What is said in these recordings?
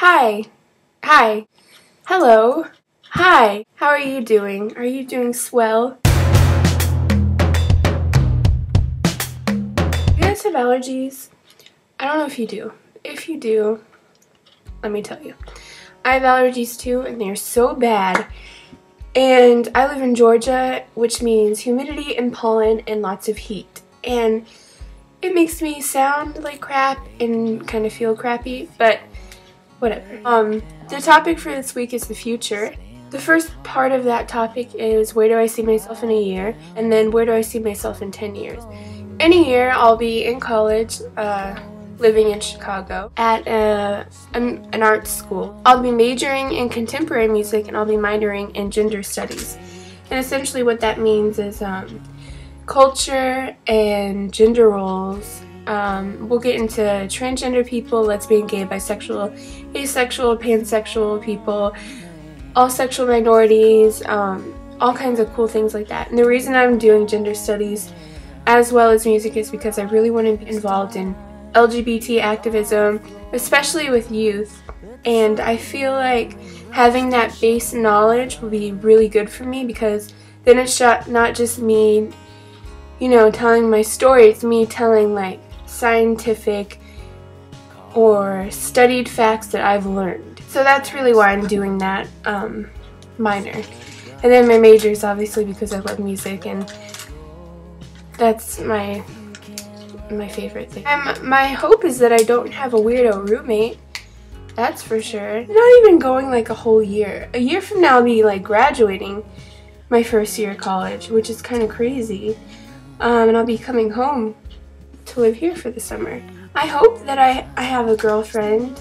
Hi. Hi. Hello. Hi. How are you doing? Are you doing swell? You guys have allergies? I don't know if you do. If you do, let me tell you. I have allergies too, and they're so bad. And I live in Georgia, which means humidity and pollen and lots of heat. And it makes me sound like crap and kind of feel crappy, but whatever. The topic for this week is the future. The first part of that topic is where do I see myself in a year, and then where do I see myself in 10 years. In a year, I'll be in college, living in Chicago at an art school. I'll be majoring in contemporary music and I'll be minoring in gender studies. And essentially what that means is culture and gender roles. We'll get into transgender people, lesbian, gay, bisexual, asexual, pansexual people, all sexual minorities, all kinds of cool things like that. And the reason I'm doing gender studies as well as music is because I really want to be involved in LGBT activism, especially with youth. And I feel like having that base knowledge will be really good for me, because then it's not just me, you know, telling my story, it's me telling like scientific or studied facts that I've learned. So that's really why I'm doing that minor. And then my major is obviously because I love music, and that's my favorite thing. My hope is that I don't have a weirdo roommate. That's for sure. I'm not even going like a whole year. A year from now I'll be like graduating my first year of college, which is kind of crazy. And I'll be coming home to live here for the summer. I hope that I have a girlfriend.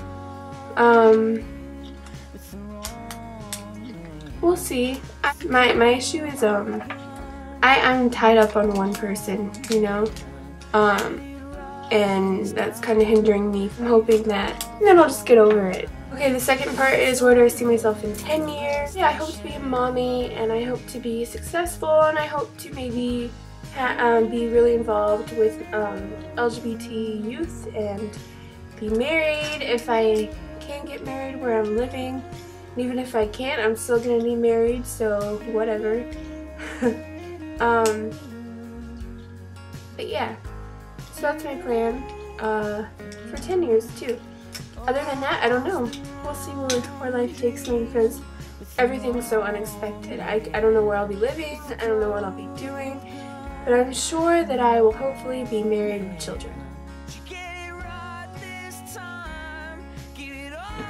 We'll see. My issue is I'm tied up on one person, you know, and that's kind of hindering me from hoping that, and then I'll just get over it. Okay, the second part is where do I see myself in 10 years? Yeah, I hope to be a mommy, and I hope to be successful, and I hope to maybe be really involved with LGBT youth and be married if I can get married where I'm living. And even if I can't, I'm still gonna be married, so whatever. But yeah, so that's my plan for 10 years too. Other than that, I don't know. We'll see where life takes me, because everything's so unexpected. I don't know where I'll be living, I don't know what I'll be doing, but I'm sure that I will hopefully be married with children.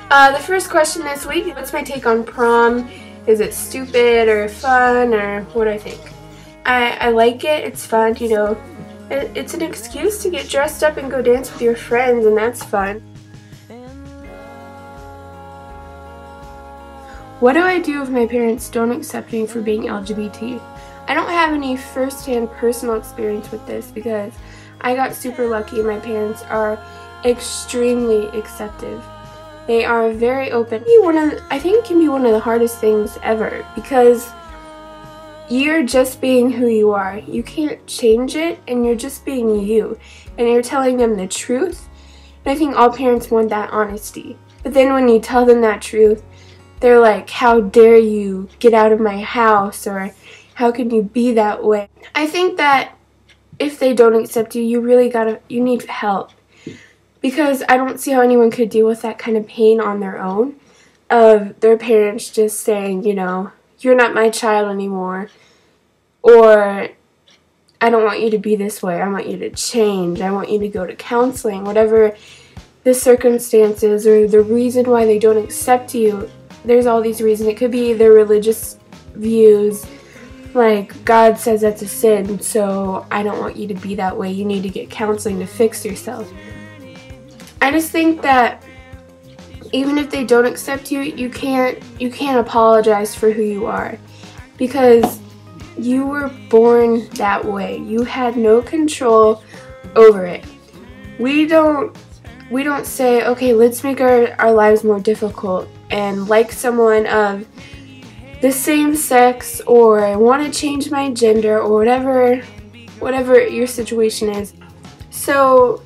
The first question this week, what's my take on prom? Is it stupid or fun, or what do I think? I like it, it's fun, you know. It's an excuse to get dressed up and go dance with your friends, and that's fun. What do I do if my parents don't accept me for being LGBT? I don't have any first-hand personal experience with this, because I got super lucky and my parents are extremely accepting. They are very open. I think it can be one of the hardest things ever, because you're just being who you are. You can't change it, and you're just being you. And you're telling them the truth. And I think all parents want that honesty. But then when you tell them that truth, they're like, how dare you get out of my house, or how can you be that way? I think that if they don't accept you, you need help. Because I don't see how anyone could deal with that kind of pain on their own, of their parents just saying, you know, you're not my child anymore, or I don't want you to be this way, I want you to change, I want you to go to counseling, whatever the circumstances or the reason why they don't accept you. There's all these reasons. It could be their religious views, like God says that's a sin, so I don't want you to be that way, you need to get counseling to fix yourself. I just think that even if they don't accept you, you can't apologize for who you are, because you were born that way. You had no control over it. We don't say, okay, let's make our lives more difficult and like someone of the same sex, or I want to change my gender, or whatever your situation is. So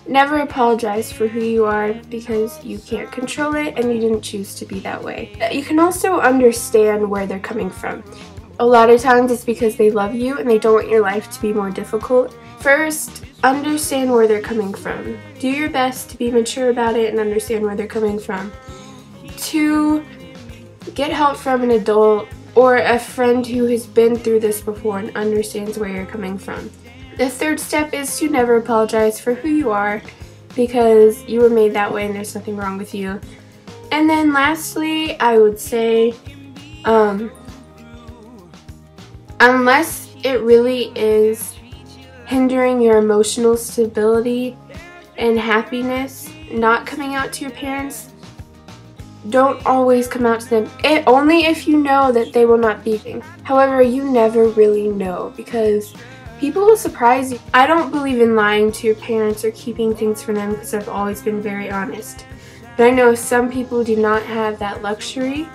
Never apologize for who you are because you can't control it and you didn't choose to be that way. You can also understand where they're coming from. A lot of times it's because they love you and they don't want your life to be more difficult. First, understand where they're coming from. Do your best to be mature about it and understand where they're coming from. 2, get help from an adult or a friend who has been through this before and understands where you're coming from. The 3rd step is to never apologize for who you are because you were made that way and there's nothing wrong with you. And then lastly, I would say, unless it really is hindering your emotional stability and happiness, not coming out to your parents, don't always come out to them. Only if you know that they will not be. However, you never really know because people will surprise you. I don't believe in lying to your parents or keeping things from them because I've always been very honest. But I know some people do not have that luxury.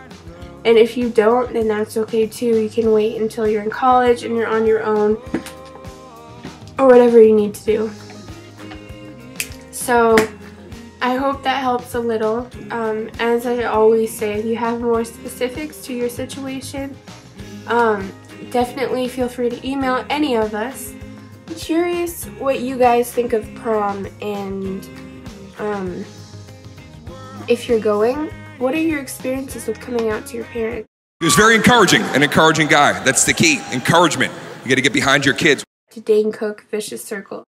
And if you don't, then that's okay too. You can wait until you're in college and you're on your own or whatever you need to do. So I hope that helps a little. As I always say, if you have more specifics to your situation, definitely feel free to email any of us. I'm curious what you guys think of prom, and if you're going, what are your experiences with coming out to your parents? He was very encouraging, an encouraging guy. That's the key, encouragement. You got to get behind your kids. To Dane Cook, Vicious Circle.